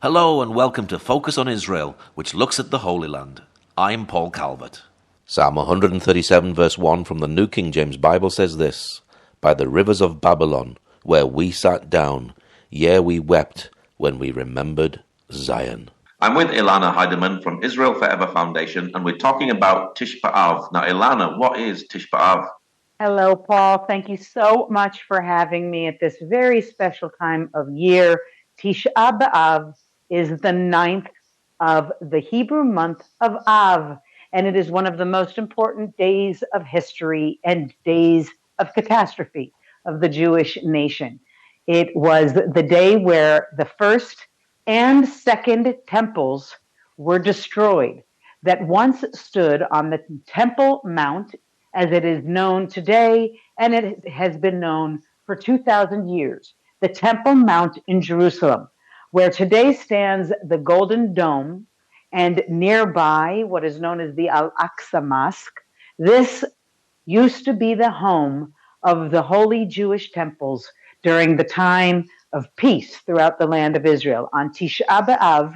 Hello and welcome to Focus on Israel, which looks at the Holy Land. I'm Paul Calvert. Psalm 137 verse 1 from the New King James Bible says this: By the rivers of Babylon, where we sat down, yea, we wept when we remembered Zion. I'm with Elana Heideman from Israel Forever Foundation, and we're talking about Tish Ba Av. Now, Elana, what is Tish Ba Av? Hello, Paul. Thank you so much for having me at this very special time of year. Tish Ba Av is the 9th of the Hebrew month of Av, and it is one of the most important days of history and days of catastrophe of the Jewish nation. It was the day where the first and second temples were destroyed that once stood on the Temple Mount as it is known today, and it has been known for 2,000 years, the Temple Mount in Jerusalem, where today stands the Golden Dome, and nearby what is known as the Al-Aqsa Mosque. This used to be the home of the holy Jewish temples during the time of peace throughout the land of Israel. On Tish Ba Av,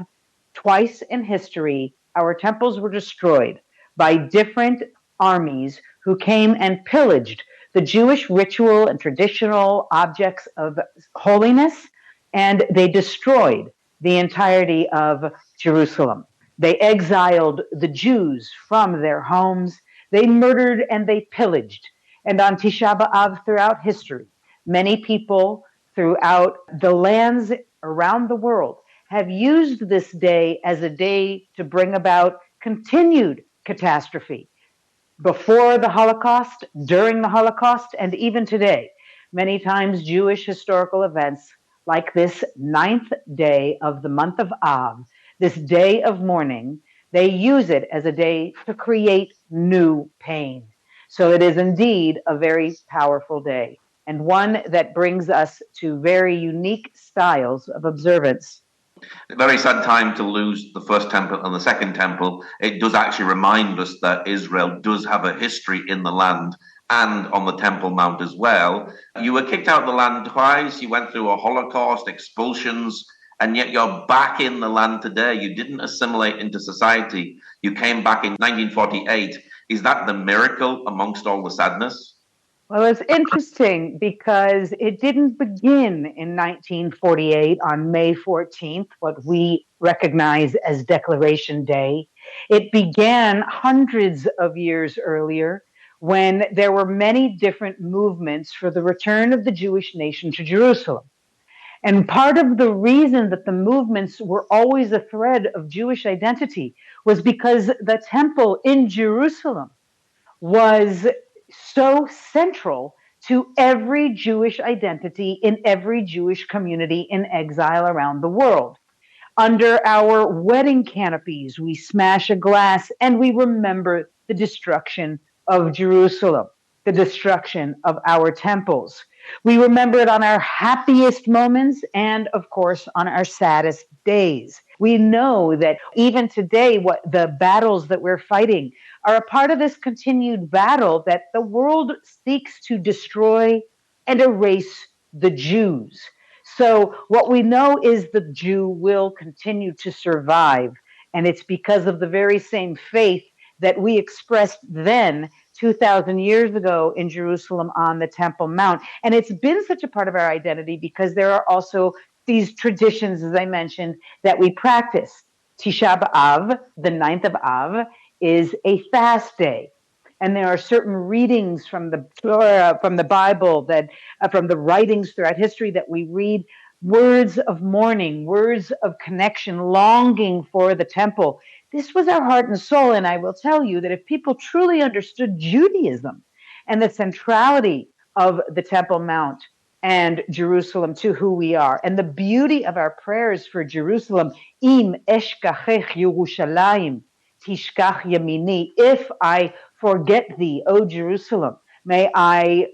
twice in history, our temples were destroyed by different armies who came and pillaged the Jewish ritual and traditional objects of holiness, and they destroyed the entirety of Jerusalem. They exiled the Jews from their homes. They murdered and they pillaged. And on Tisha B'Av throughout history, many people throughout the lands around the world have used this day as a day to bring about continued catastrophe. Before the Holocaust, during the Holocaust, and even today, many times Jewish historical events like this 9th day of the month of Av, this day of mourning, they use it as a day to create new pain. So it is indeed a very powerful day, and one that brings us to very unique styles of observance. A very sad time to lose the first temple and the second temple. It does actually remind us that Israel does have a history in the land and on the Temple Mount as well. You were kicked out of the land twice. You went through a Holocaust, expulsions, and yet you're back in the land today. You didn't assimilate into society. You came back in 1948. Is that the miracle amongst all the sadness? Well, it's interesting because it didn't begin in 1948 on May 14th, what we recognize as Declaration Day. It began hundreds of years earlier when there were many different movements for the return of the Jewish nation to Jerusalem. And part of the reason that the movements were always a thread of Jewish identity was because the temple in Jerusalem was so central to every Jewish identity in every Jewish community in exile around the world. Under our wedding canopies, we smash a glass and we remember the destruction of Jerusalem, the destruction of our temples. We remember it on our happiest moments and, of course, on our saddest days. We know that even today, what the battles that we're fighting are a part of this continued battle that the world seeks to destroy and erase the Jews. So what we know is the Jew will continue to survive, and it's because of the very same faith that we expressed then 2,000 years ago in Jerusalem on the Temple Mount. And it's been such a part of our identity because there are also these traditions, as I mentioned, that we practice. Tisha B'Av, the 9th of Av, is a fast day. And there are certain readings from the Torah, from the Bible, that from the writings throughout history that we read, words of mourning, words of connection, longing for the temple. This was our heart and soul, and I will tell you that if people truly understood Judaism and the centrality of the Temple Mount and Jerusalem to who we are, and the beauty of our prayers for Jerusalem, Im eshkachech Yerushalayim, tishkach yamini, if I forget thee, O Jerusalem, may I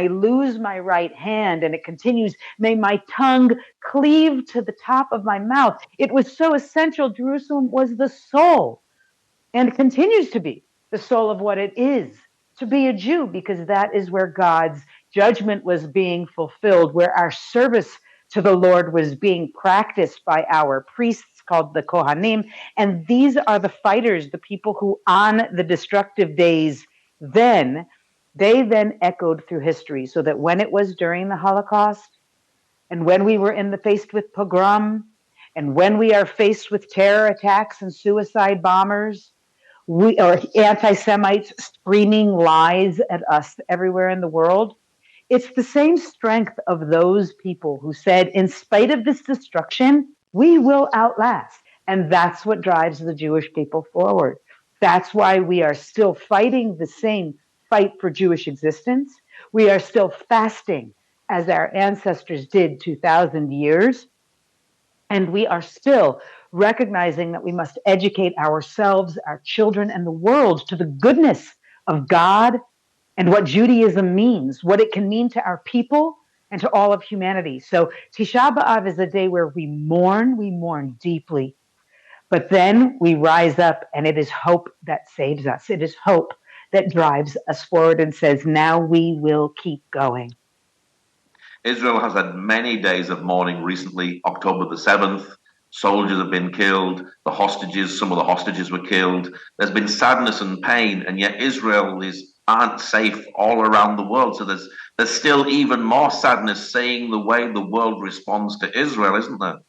lose my right hand, and it continues, may my tongue cleave to the top of my mouth. It was so essential. Jerusalem was the soul, and continues to be the soul of what it is to be a Jew, because that is where God's judgment was being fulfilled, where our service to the Lord was being practiced by our priests called the Kohanim. And these are the fighters, the people who on the destructive days they then echoed through history, so that when it was during the Holocaust, and when we were faced with pogrom, and when we are faced with terror attacks and suicide bombers, or anti-Semites screaming lies at us everywhere in the world, it's the same strength of those people who said, in spite of this destruction, we will outlast. And that's what drives the Jewish people forward. That's why we are still fighting the same fight for Jewish existence. We are still fasting as our ancestors did 2,000 years. And we are still recognizing that we must educate ourselves, our children, and the world to the goodness of God and what Judaism means, what it can mean to our people and to all of humanity. So Tish Ba Av is a day where we mourn deeply, but then we rise up, and it is hope that saves us. It is hope that drives us forward and says, now we will keep going. Israel has had many days of mourning recently. October the 7th, soldiers have been killed. Some of the hostages were killed. There's been sadness and pain, and yet Israel aren't safe all around the world. So there's still even more sadness seeing the way the world responds to Israel, isn't there?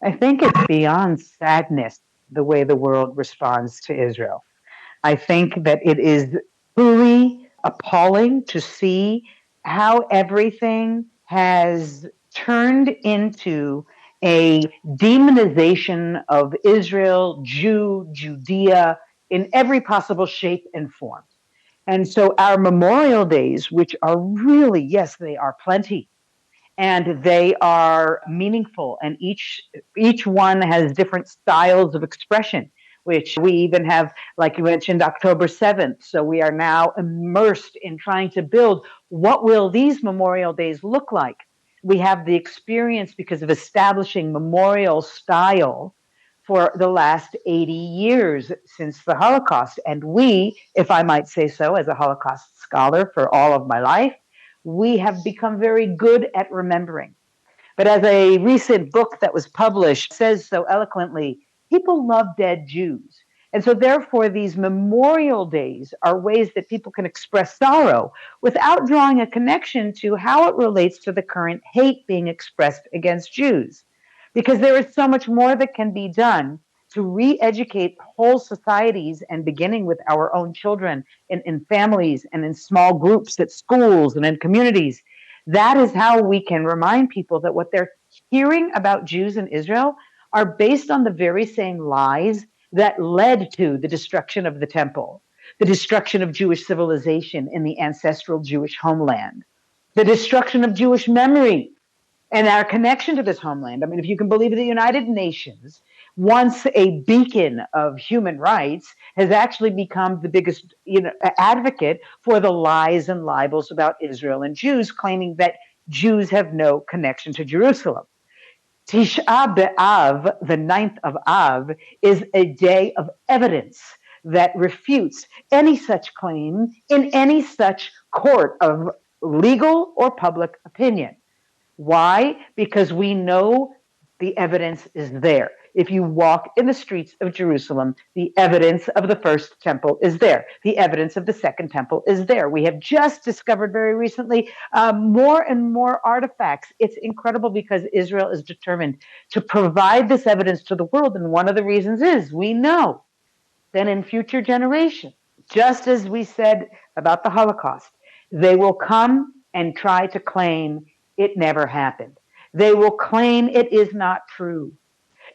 I think it's beyond sadness, the way the world responds to Israel. I think that it is truly appalling to see how everything has turned into a demonization of Israel, Judea, in every possible shape and form. And so our memorial days, which are really, yes, they are plenty, and they are meaningful, and each one has different styles of expression, which we even have, like you mentioned, October 7th. So we are now immersed in trying to build, what will these memorial days look like? We have the experience because of establishing memorial style for the last 80 years since the Holocaust. And we, if I might say so, as a Holocaust scholar for all of my life, we have become very good at remembering. But as a recent book that was published says so eloquently, people love dead Jews. And so therefore, these memorial days are ways that people can express sorrow without drawing a connection to how it relates to the current hate being expressed against Jews. Because there is so much more that can be done to re-educate whole societies, and beginning with our own children in families and in small groups at schools and in communities. That is how we can remind people that what they're hearing about Jews in Israel are based on the very same lies that led to the destruction of the temple, the destruction of Jewish civilization in the ancestral Jewish homeland, the destruction of Jewish memory and our connection to this homeland. I mean, if you can believe the United Nations, once a beacon of human rights, has actually become the biggest advocate for the lies and libels about Israel and Jews, claiming that Jews have no connection to Jerusalem. Tish Ba Av, the 9th of Av, is a day of evidence that refutes any such claim in any such court of legal or public opinion. Why? Because we know the evidence is there. If you walk in the streets of Jerusalem, the evidence of the first temple is there. The evidence of the second temple is there. We have just discovered very recently more and more artifacts. It's incredible because Israel is determined to provide this evidence to the world. And one of the reasons is we know that in future generations, just as we said about the Holocaust, they will come and try to claim it never happened. They will claim it is not true.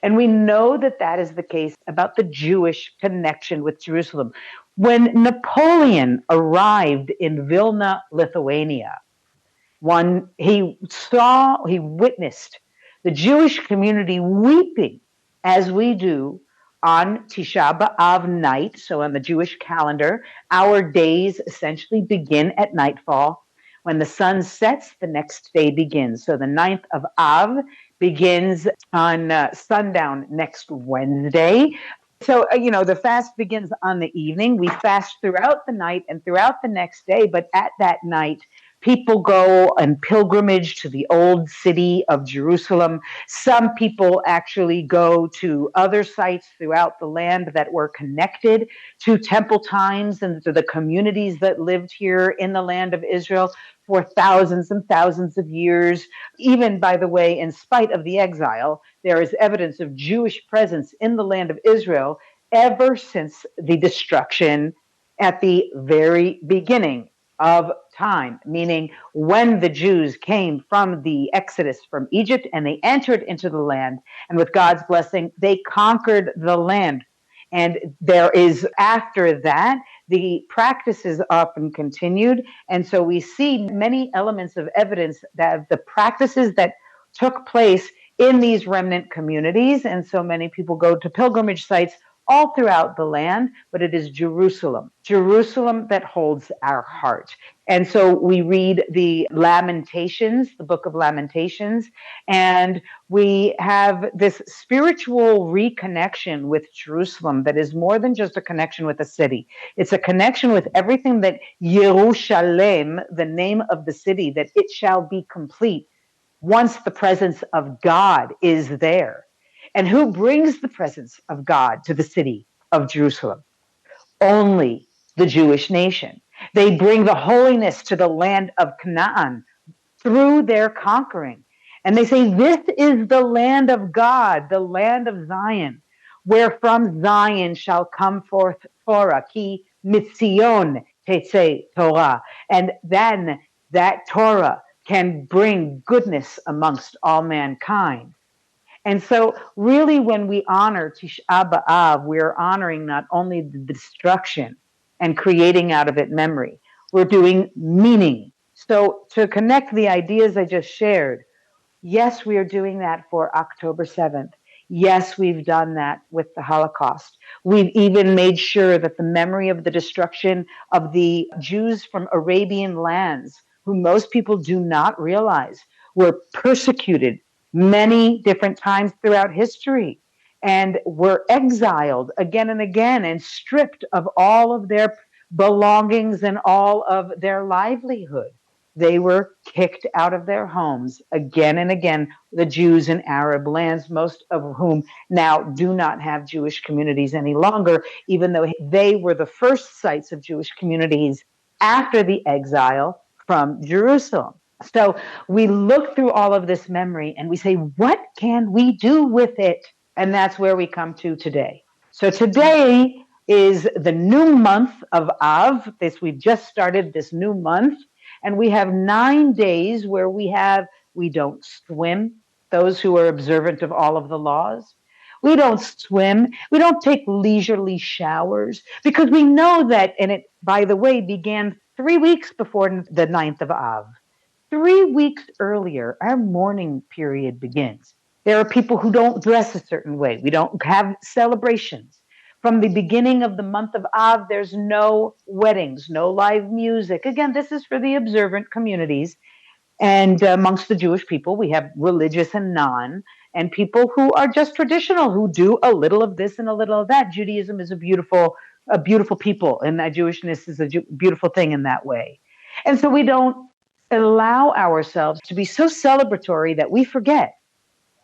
And we know that that is the case about the Jewish connection with Jerusalem. When Napoleon arrived in Vilna, Lithuania, he witnessed the Jewish community weeping, as we do on Tish Ba Av night. So on the Jewish calendar, our days essentially begin at nightfall. When the sun sets, the next day begins. So the 9th of Av begins on sundown next Wednesday. So, the fast begins on the evening. We fast throughout the night and throughout the next day. But at that night, People go on pilgrimage to the old city of Jerusalem. Some people actually go to other sites throughout the land that were connected to temple times and to the communities that lived here in the land of Israel for thousands and thousands of years. Even, by the way, in spite of the exile, there is evidence of Jewish presence in the land of Israel ever since the destruction at the very beginning of time, meaning when the Jews came from the Exodus from Egypt and they entered into the land, and with God's blessing, they conquered the land. And there is, after that, the practices often continued. And so we see many elements of evidence that the practices that took place in these remnant communities, and so many people go to pilgrimage sites all throughout the land, but it is Jerusalem that holds our heart. And so we read the Lamentations, the book of Lamentations, and we have this spiritual reconnection with Jerusalem that is more than just a connection with a city. It's a connection with everything that Yerushalem, the name of the city, that it shall be complete once the presence of God is there. And who brings the presence of God to the city of Jerusalem? Only the Jewish nation. They bring the holiness to the land of Canaan through their conquering. And they say, this is the land of God, the land of Zion, where from Zion shall come forth Torah, ki mitzion tetzei Torah. And then that Torah can bring goodness amongst all mankind. And so really when we honor Tish Ba Av, we're honoring not only the destruction and creating out of it memory, we're doing meaning. So to connect the ideas I just shared, yes, we are doing that for October 7th. Yes, we've done that with the Holocaust. We've even made sure that the memory of the destruction of the Jews from Arabian lands, who most people do not realize were persecuted many different times throughout history and were exiled again and again and stripped of all of their belongings and all of their livelihood. They were kicked out of their homes again and again, the Jews in Arab lands, most of whom now do not have Jewish communities any longer, even though they were the first sites of Jewish communities after the exile from Jerusalem. So we look through all of this memory and we say, what can we do with it? And that's where we come to today. So today is the new month of Av. We've just started this new month. And we have 9 days where we don't swim, those who are observant of all of the laws. We don't swim. We don't take leisurely showers because we know that, and it, by the way, began 3 weeks before the 9th of Av. 3 weeks earlier, our mourning period begins. There are people who don't dress a certain way. We don't have celebrations. From the beginning of the month of Av, there's no weddings, no live music. Again, this is for the observant communities. And amongst the Jewish people, we have religious and non, and people who are just traditional, who do a little of this and a little of that. Judaism is a beautiful people, and that Jewishness is a beautiful thing in that way. And so we don't allow ourselves to be so celebratory that we forget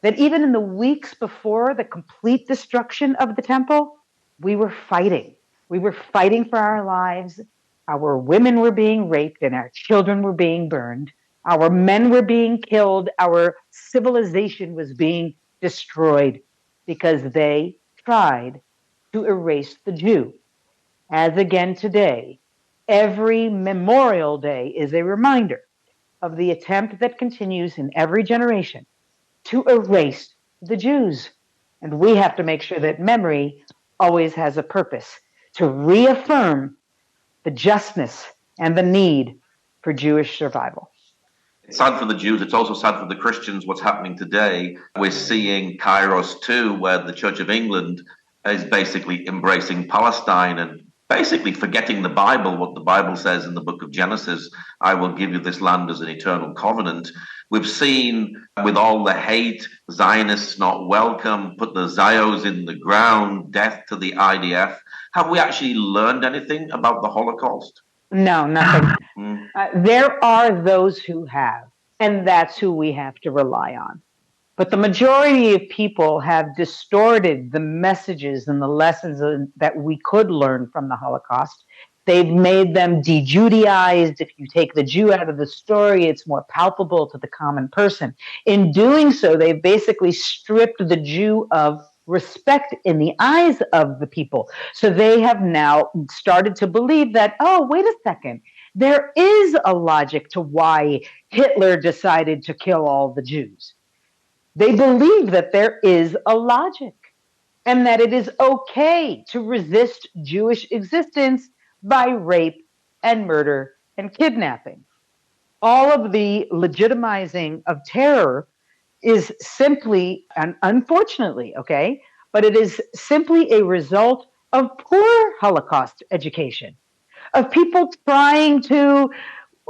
that even in the weeks before the complete destruction of the temple, we were fighting. We were fighting for our lives. Our women were being raped and our children were being burned. Our men were being killed. Our civilization was being destroyed because they tried to erase the Jew. As again today, every Memorial Day is a reminder of the attempt that continues in every generation to erase the Jews. And we have to make sure that memory always has a purpose, to reaffirm the justness and the need for Jewish survival. It's sad for the Jews. It's also sad for the Christians what's happening today. We're seeing Kairos too, where the Church of England is basically embracing Palestine and basically forgetting the Bible, what the Bible says in the book of Genesis, I will give you this land as an eternal covenant. We've seen with all the hate, Zionists not welcome, put the Zios in the ground, death to the IDF. Have we actually learned anything about the Holocaust? No, nothing. There are those who have, and that's who we have to rely on. But the majority of people have distorted the messages and the lessons that we could learn from the Holocaust. They've made them de-Judaized. If you take the Jew out of the story, it's more palpable to the common person. In doing so, they've basically stripped the Jew of respect in the eyes of the people. So they have now started to believe that, oh, wait a second, there is a logic to why Hitler decided to kill all the Jews. They believe that there is a logic and that it is okay to resist Jewish existence by rape and murder and kidnapping. All of the legitimizing of terror is simply, and unfortunately, okay, but it is simply a result of poor Holocaust education, of people trying to,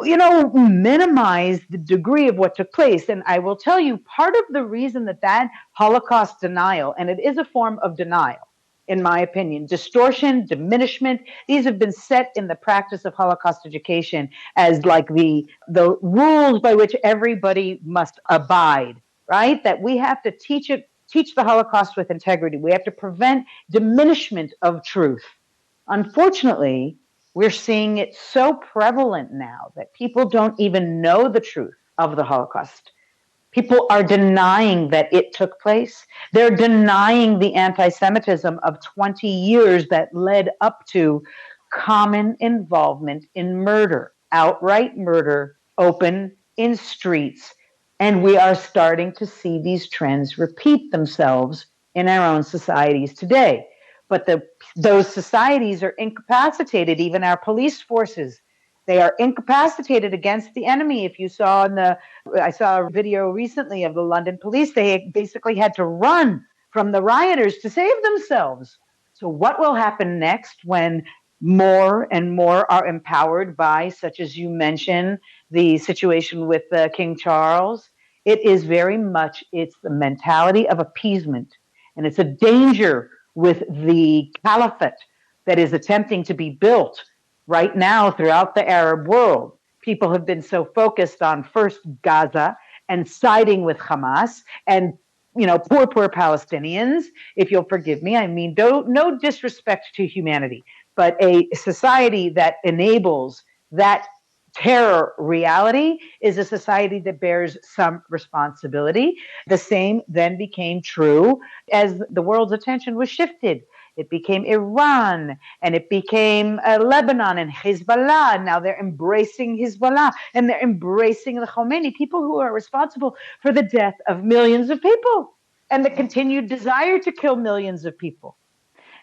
minimize the degree of what took place. And I will tell you, part of the reason that Holocaust denial, and it is a form of denial, in my opinion, distortion, diminishment, these have been set in the practice of Holocaust education as like the rules by which everybody must abide, right? That we have to teach the Holocaust with integrity. We have to prevent diminishment of truth. Unfortunately, we're seeing it so prevalent now that people don't even know the truth of the Holocaust. People are denying that it took place. They're denying the anti-Semitism of 20 years that led up to common involvement in murder, outright murder, open in streets. And we are starting to see these trends repeat themselves in our own societies today. But those societies are incapacitated, even our police forces. They are incapacitated against the enemy. If you saw I saw a video recently of the London police, they basically had to run from the rioters to save themselves. So what will happen next when more and more are empowered by, such as you mentioned, the situation with King Charles? It is very much, it's the mentality of appeasement. And it's a danger with the caliphate that is attempting to be built right now throughout the Arab world. People have been so focused on first Gaza and siding with Hamas and, poor Palestinians, if you'll forgive me. I mean, no disrespect to humanity, but a society that enables that terror reality is a society that bears some responsibility. The same then became true as the world's attention was shifted. It became Iran, and it became Lebanon and Hezbollah. Now they're embracing Hezbollah, and they're embracing the Khomeini, people who are responsible for the death of millions of people and the continued desire to kill millions of people.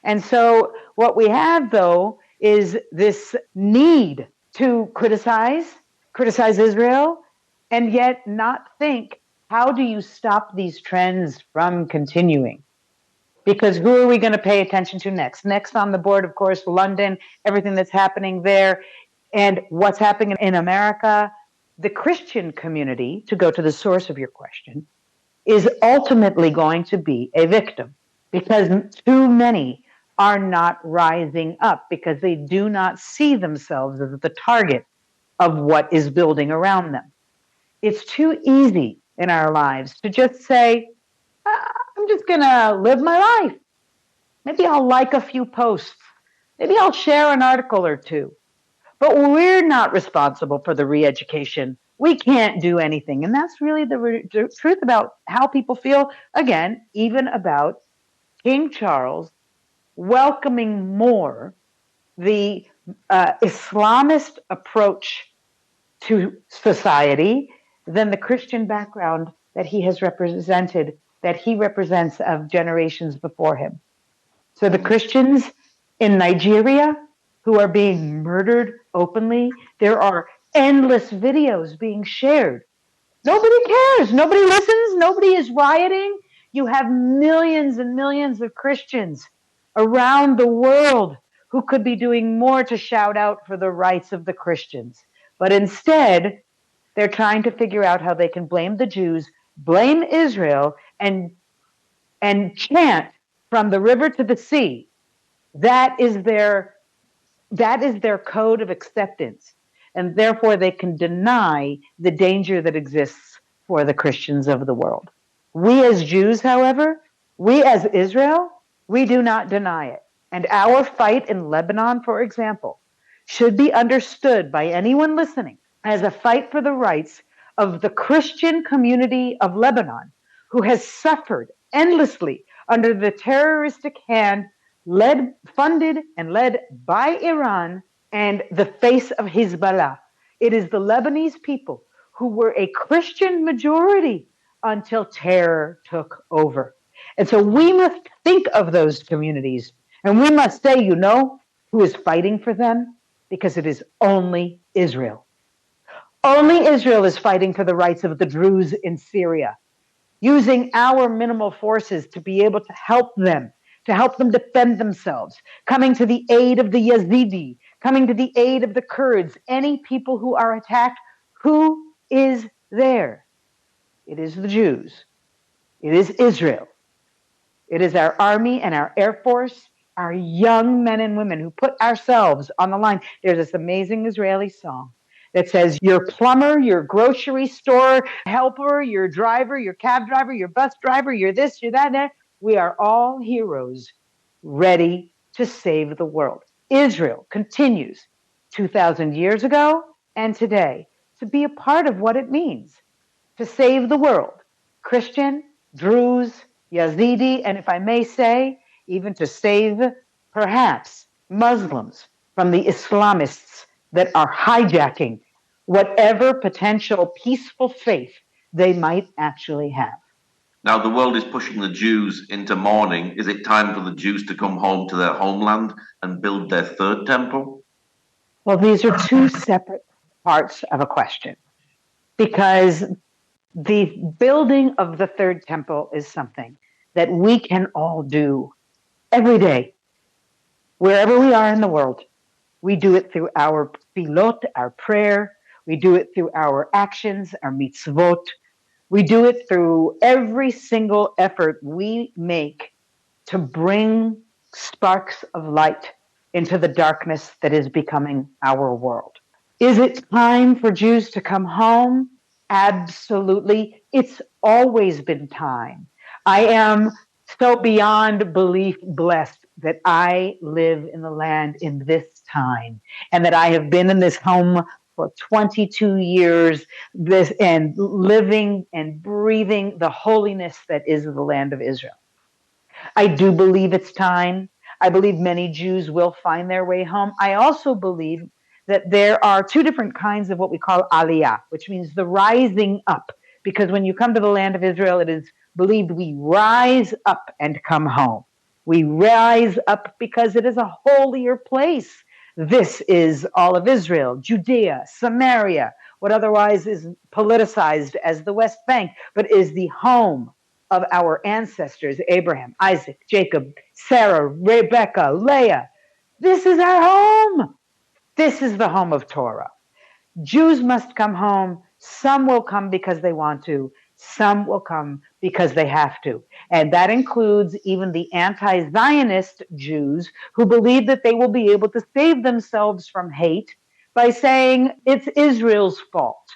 And so what we have, though, is this need to criticize Israel, and yet not think, how do you stop these trends from continuing? Because who are we going to pay attention to next? Next on the board, of course, London, everything that's happening there, and what's happening in America. The Christian community, to go to the source of your question, is ultimately going to be a victim because too many are not rising up because they do not see themselves as the target of what is building around them. It's too easy in our lives to just say, I'm just going to live my life. Maybe I'll like a few posts. Maybe I'll share an article or two. But we're not responsible for the re-education. We can't do anything. And that's really the truth about how people feel, again, even about King Charles welcoming more the Islamist approach to society than the Christian background that he has represented, that he represents of generations before him. So the Christians in Nigeria who are being murdered openly, there are endless videos being shared. Nobody cares. Nobody listens. Nobody is rioting. You have millions and millions of Christians around the world who could be doing more to shout out for the rights of the Christians. But instead, they're trying to figure out how they can blame the Jews, blame Israel, and chant from the river to the sea. That is their That is their code of acceptance. And therefore, they can deny the danger that exists for the Christians of the world. We as Jews, however, we as Israel, we do not deny it. And our fight in Lebanon, for example, should be understood by anyone listening as a fight for the rights of the Christian community of Lebanon, who has suffered endlessly under the terroristic hand funded and led by Iran and the face of Hezbollah. It is the Lebanese people who were a Christian majority until terror took over. And so we must think of those communities, and we must say, you know, who is fighting for them? Because it is only Israel. Only Israel is fighting for the rights of the Druze in Syria, using our minimal forces to be able to help them defend themselves, coming to the aid of the Yazidi, coming to the aid of the Kurds, any people who are attacked. Who is there? It is the Jews. It is Israel. It is our army and our air force, our young men and women who put ourselves on the line. There's this amazing Israeli song that says, your plumber, your grocery store helper, your driver, your cab driver, your bus driver, you're this, you're that. We are all heroes ready to save the world. Israel continues 2,000 years ago and today to be a part of what it means to save the world. Christian, Druze, Yazidi, and if I may say, even to save perhaps Muslims from the Islamists that are hijacking whatever potential peaceful faith they might actually have. Now, the world is pushing the Jews into mourning. Is it time for the Jews to come home to their homeland and build their third temple? Well, these are two separate parts of a question, because the building of the third temple is something that we can all do every day, wherever we are in the world. We do it through our tefillot, our prayer. We do it through our actions, our mitzvot. We do it through every single effort we make to bring sparks of light into the darkness that is becoming our world. Is it time for Jews to come home? Absolutely. It's always been time. I am so beyond belief blessed that I live in the land in this time, and that I have been in this home for 22 years, and living and breathing the holiness that is the land of Israel. I do believe it's time. I believe many Jews will find their way home. I also believe that there are two different kinds of what we call aliyah, which means the rising up. Because when you come to the land of Israel, it is believed we rise up and come home. We rise up because it is a holier place. This is all of Israel, Judea, Samaria, what otherwise is politicized as the West Bank, but is the home of our ancestors, Abraham, Isaac, Jacob, Sarah, Rebecca, Leah. This is our home. This is the home of Torah. Jews must come home. Some will come because they want to. Some will come because they have to. And that includes even the anti-Zionist Jews who believe that they will be able to save themselves from hate by saying it's Israel's fault.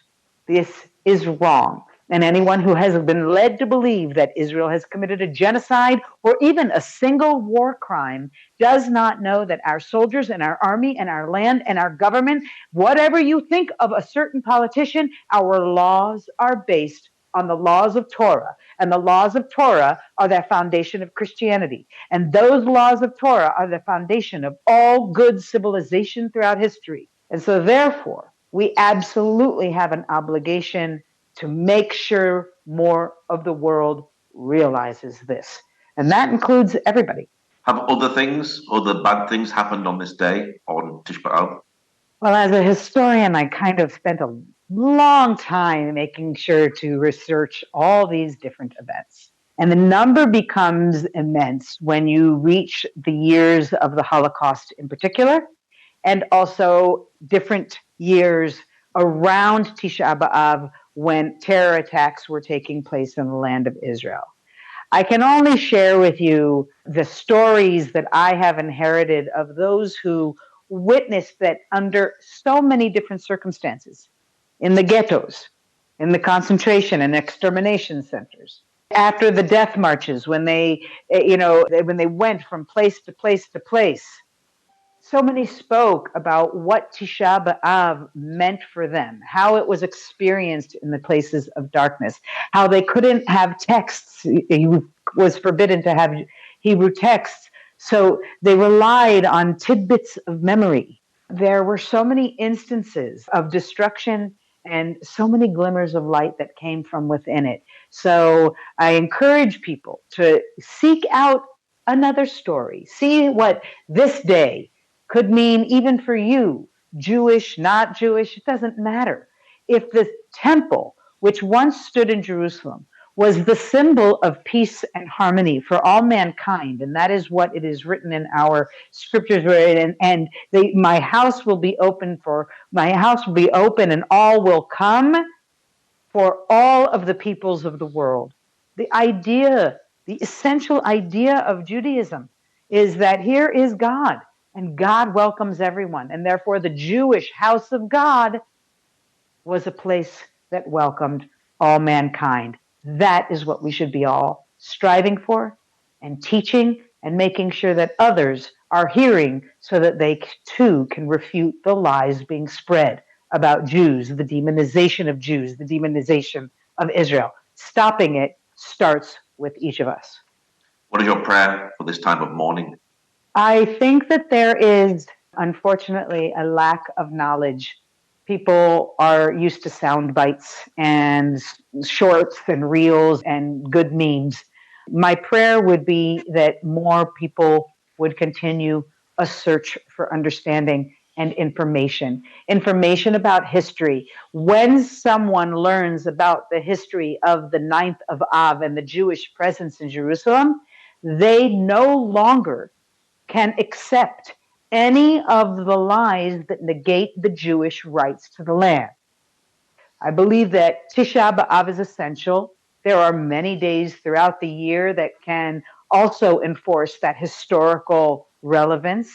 This is wrong. And anyone who has been led to believe that Israel has committed a genocide or even a single war crime does not know that our soldiers and our army and our land and our government, whatever you think of a certain politician, our laws are based on the laws of Torah. And the laws of Torah are the foundation of Christianity. And those laws of Torah are the foundation of all good civilization throughout history. And so therefore, we absolutely have an obligation to make sure more of the world realizes this. And that includes everybody. Have other bad things happened on this day, on Tish Ba Av? Well, as a historian, I kind of spent a long time making sure to research all these different events. And the number becomes immense when you reach the years of the Holocaust in particular, and also different years around Tisha Ba Av when terror attacks were taking place in the land of Israel. I can only share with you the stories that I have inherited of those who witnessed that under so many different circumstances, in the ghettos, in the concentration and extermination centers, after the death marches, when they went from place to place to place, so many spoke about what Tisha Ba Av meant for them, how it was experienced in the places of darkness, how they couldn't have texts. It was forbidden to have Hebrew texts, so they relied on tidbits of memory. There were so many instances of destruction and so many glimmers of light that came from within it. So I encourage people to seek out another story, see what this day could mean even for you, Jewish, not Jewish, it doesn't matter. If the temple, which once stood in Jerusalem, was the symbol of peace and harmony for all mankind, and that is what it is written in our scriptures, my house will be open and all will come for all of the peoples of the world. The essential idea of Judaism is that here is God, and God welcomes everyone. And therefore, the Jewish house of God was a place that welcomed all mankind. That is what we should be all striving for and teaching and making sure that others are hearing so that they too can refute the lies being spread about Jews, the demonization of Jews, the demonization of Israel. Stopping it starts with each of us. What is your prayer for this time of mourning? I think that there is, unfortunately, a lack of knowledge. People are used to sound bites and shorts and reels and good memes. My prayer would be that more people would continue a search for understanding and information about history. When someone learns about the history of the 9th of Av and the Jewish presence in Jerusalem, they no longer can accept any of the lies that negate the Jewish rights to the land. I believe that Tisha Ba Av is essential. There are many days throughout the year that can also enforce that historical relevance.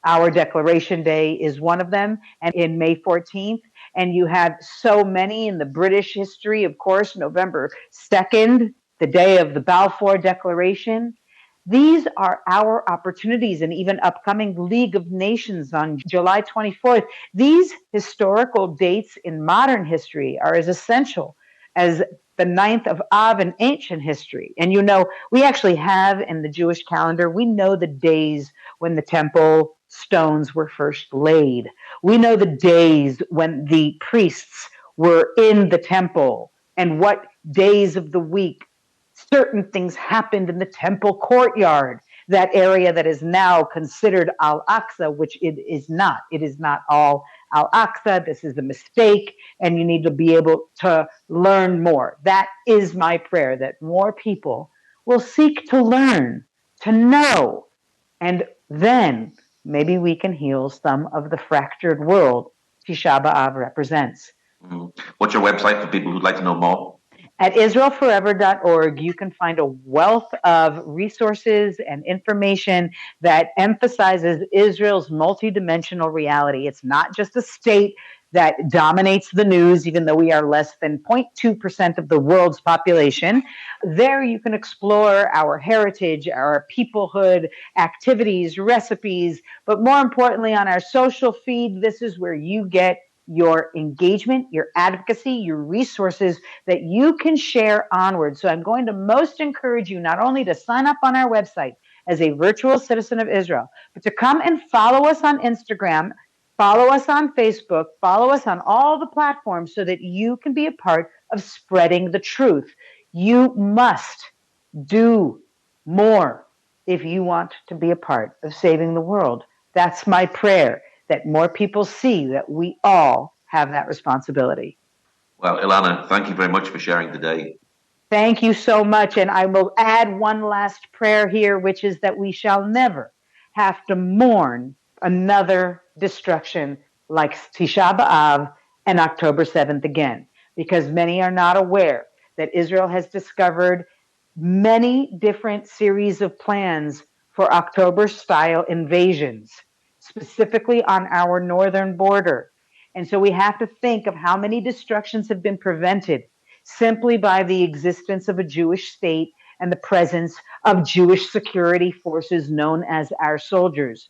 Our Declaration Day is one of them, and in May 14th, and you have so many in the British history, of course, November 2nd, the day of the Balfour Declaration. These are our opportunities, and even upcoming League of Nations on July 24th. These historical dates in modern history are as essential as the 9th of Av in ancient history. And we actually have in the Jewish calendar, we know the days when the temple stones were first laid. We know the days when the priests were in the temple and what days of the week certain things happened in the temple courtyard, that area that is now considered Al-Aqsa, which it is not. It is not all Al-Aqsa. This is a mistake, and you need to be able to learn more. That is my prayer, that more people will seek to learn, to know, and then maybe we can heal some of the fractured world Tisha Ba Av represents. What's your website for people who'd like to know more? At Israelforever.org, you can find a wealth of resources and information that emphasizes Israel's multidimensional reality. It's not just a state that dominates the news, even though we are less than 0.2% of the world's population. There you can explore our heritage, our peoplehood, activities, recipes, but more importantly, on our social feed, this is where you get your engagement, your advocacy, your resources that you can share onward. So I'm going to most encourage you not only to sign up on our website as a virtual citizen of Israel, but to come and follow us on Instagram, follow us on Facebook, follow us on all the platforms so that you can be a part of spreading the truth. You must do more if you want to be a part of saving the world. That's my prayer, that more people see that we all have that responsibility. Well, Elana, thank you very much for sharing today. Thank you so much. And I will add one last prayer here, which is that we shall never have to mourn another destruction like Tisha Ba Av and October 7th again, because many are not aware that Israel has discovered many different series of plans for October-style invasions. specifically on our northern border. And so we have to think of how many destructions have been prevented simply by the existence of a Jewish state and the presence of Jewish security forces known as our soldiers.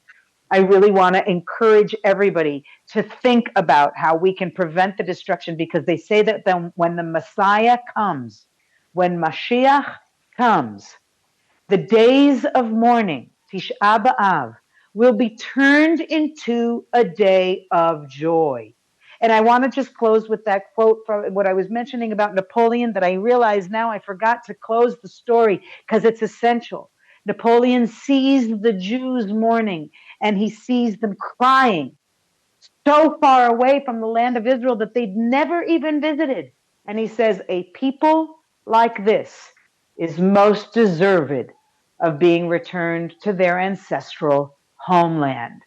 I really want to encourage everybody to think about how we can prevent the destruction, because they say that when the Messiah comes, when Mashiach comes, the days of mourning, Tish Ba Av, will be turned into a day of joy. And I want to just close with that quote from what I was mentioning about Napoleon, that I realize now I forgot to close the story because it's essential. Napoleon sees the Jews mourning, and he sees them crying so far away from the land of Israel that they'd never even visited. And he says, a people like this is most deserved of being returned to their ancestral homeland.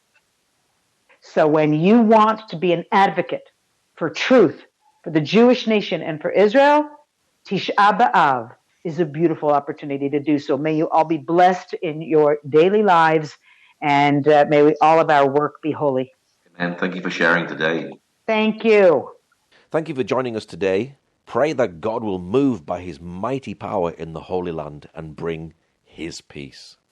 So when you want to be an advocate for truth, for the Jewish nation, and for Israel, Tish Ba Av is a beautiful opportunity to do so. May you all be blessed in your daily lives, and may all of our work be holy. And thank you for sharing today. Thank you. Thank you for joining us today. Pray that God will move by his mighty power in the Holy Land and bring his peace.